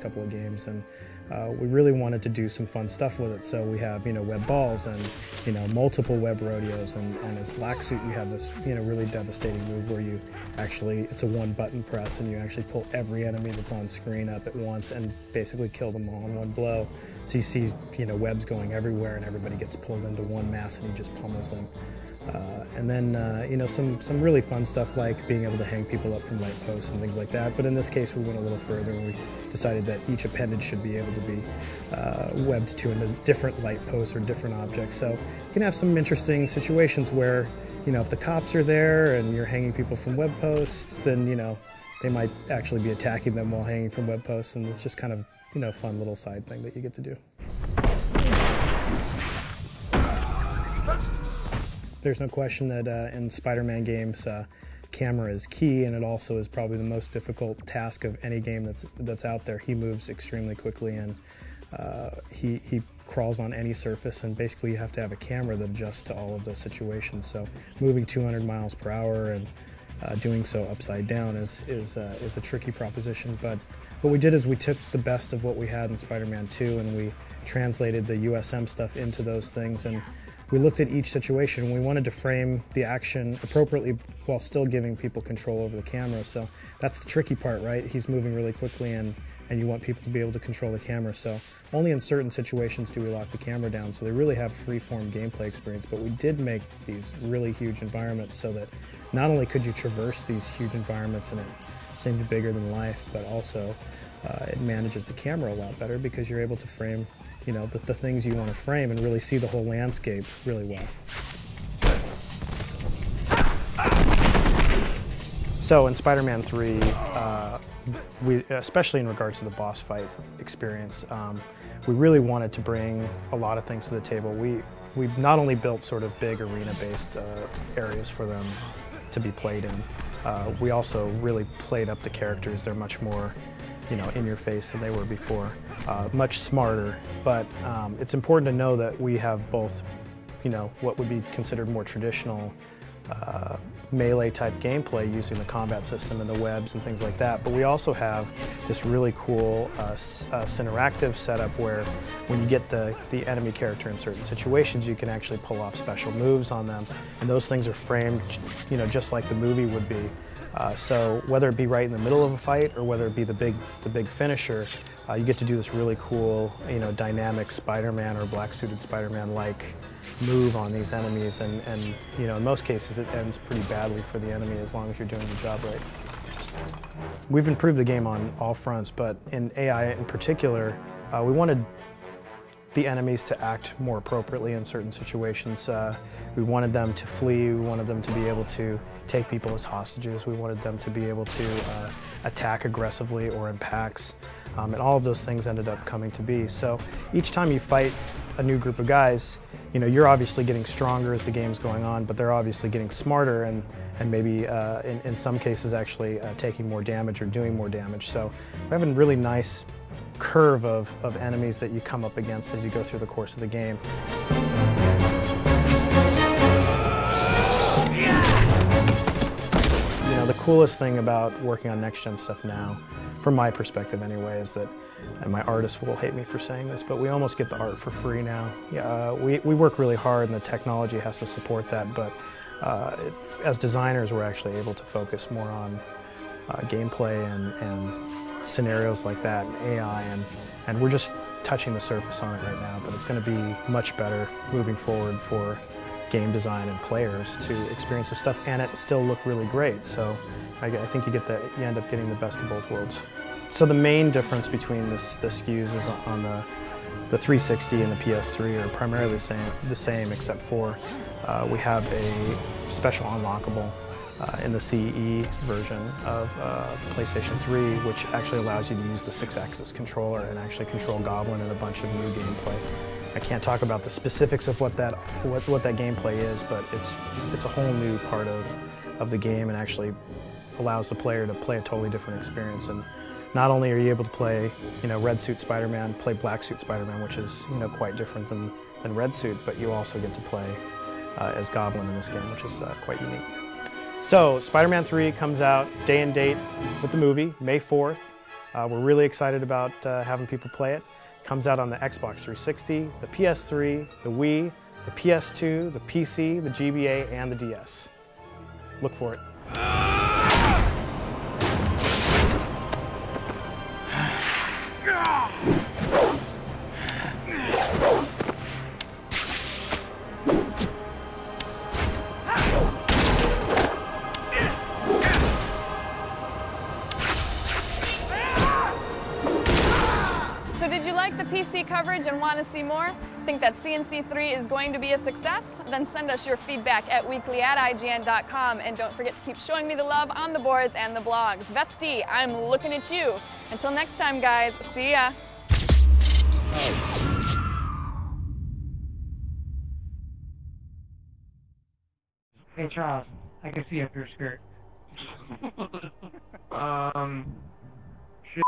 couple of games, and we really wanted to do some fun stuff with it. So we have, web balls and, multiple web rodeos, and as Black Suit you have this, really devastating move where you actually, it's a one button press and you actually pull every enemy that's on screen up at once and basically kill them all in one blow. So you see, webs going everywhere and everybody gets pulled into one mass and he just pummels them. And then, some really fun stuff like being able to hang people up from light posts and things like that. But in this case, we went a little further and we decided that each appendage should be able to be webbed to a different light post or different objects. So you can have some interesting situations where, if the cops are there and you're hanging people from web posts, then, they might actually be attacking them while hanging from web posts. And it's just kind of, fun little side thing that you get to do. There's no question that in Spider-Man games, camera is key, and it also is probably the most difficult task of any game that's out there. He moves extremely quickly, and he crawls on any surface, and basically you have to have a camera that adjusts to all of those situations. So moving 200 miles per hour and doing so upside down is a tricky proposition. But what we did is we took the best of what we had in Spider-Man 2 and we translated the USM stuff into those things, and we looked at each situation. We wanted to frame the action appropriately while still giving people control over the camera. So that's the tricky part, right? He's moving really quickly and you want people to be able to control the camera. So only in certain situations do we lock the camera down. So they really have free-form gameplay experience, but we did make these really huge environments so that not only could you traverse these huge environments and it seemed bigger than life, but also it manages the camera a lot better because you're able to frame the things you want to frame and really see the whole landscape really well. So in Spider-Man 3, we, especially in regards to the boss fight experience, we really wanted to bring a lot of things to the table. We not only built sort of big arena-based areas for them to be played in, we also really played up the characters. They're much more in your face than they were before, much smarter. But it's important to know that we have both, what would be considered more traditional melee type gameplay using the combat system and the webs and things like that. But we also have this really cool interactive setup where when you get the enemy character in certain situations, you can actually pull off special moves on them. And those things are framed, just like the movie would be. So whether it be right in the middle of a fight or whether it be the big finisher, you get to do this really cool, dynamic Spider-Man or black-suited Spider-Man-like move on these enemies, and in most cases it ends pretty badly for the enemy as long as you're doing the job right. We've improved the game on all fronts, but in AI in particular, we wanted the enemies to act more appropriately in certain situations. We wanted them to flee, we wanted them to be able to take people as hostages, we wanted them to be able to attack aggressively or in packs, and all of those things ended up coming to be. So each time you fight a new group of guys, you're obviously getting stronger as the game's going on, but they're obviously getting smarter and maybe in some cases actually taking more damage or doing more damage. So we have a really nice curve of enemies that you come up against as you go through the course of the game. The coolest thing about working on next-gen stuff now, from my perspective anyway, is that, and my artists will hate me for saying this, but we almost get the art for free now. We work really hard and the technology has to support that, but as designers we're actually able to focus more on gameplay and scenarios like that, and AI, and we're just touching the surface on it right now, but it's going to be much better moving forward for game design and players to experience this stuff and it still look really great. So I think you end up getting the best of both worlds. So the main difference between the SKUs is on the 360 and the PS3 are primarily the same except for we have a special unlockable in the CE version of PlayStation 3, which actually allows you to use the 6-axis controller and actually control Goblin and a bunch of new gameplay. I can't talk about the specifics of what that gameplay is, but it's a whole new part of the game and actually allows the player to play a totally different experience. And not only are you able to play, red suit Spider-Man, play black suit Spider-Man, which is quite different than red suit, but you also get to play as Goblin in this game, which is quite unique. So Spider-Man 3 comes out day and date with the movie, May 4th. We're really excited about having people play it. Comes out on the Xbox 360, the PS3, the Wii, the PS2, the PC, the GBA, and the DS. Look for it. So did you like the PC coverage and want to see more? Think that CNC3 is going to be a success? Then send us your feedback at weekly@ign.com, and don't forget to keep showing me the love on the boards and the blogs. Vesti, I'm looking at you. Until next time, guys, see ya. Hey Charles, I can see up your skirt. Shit.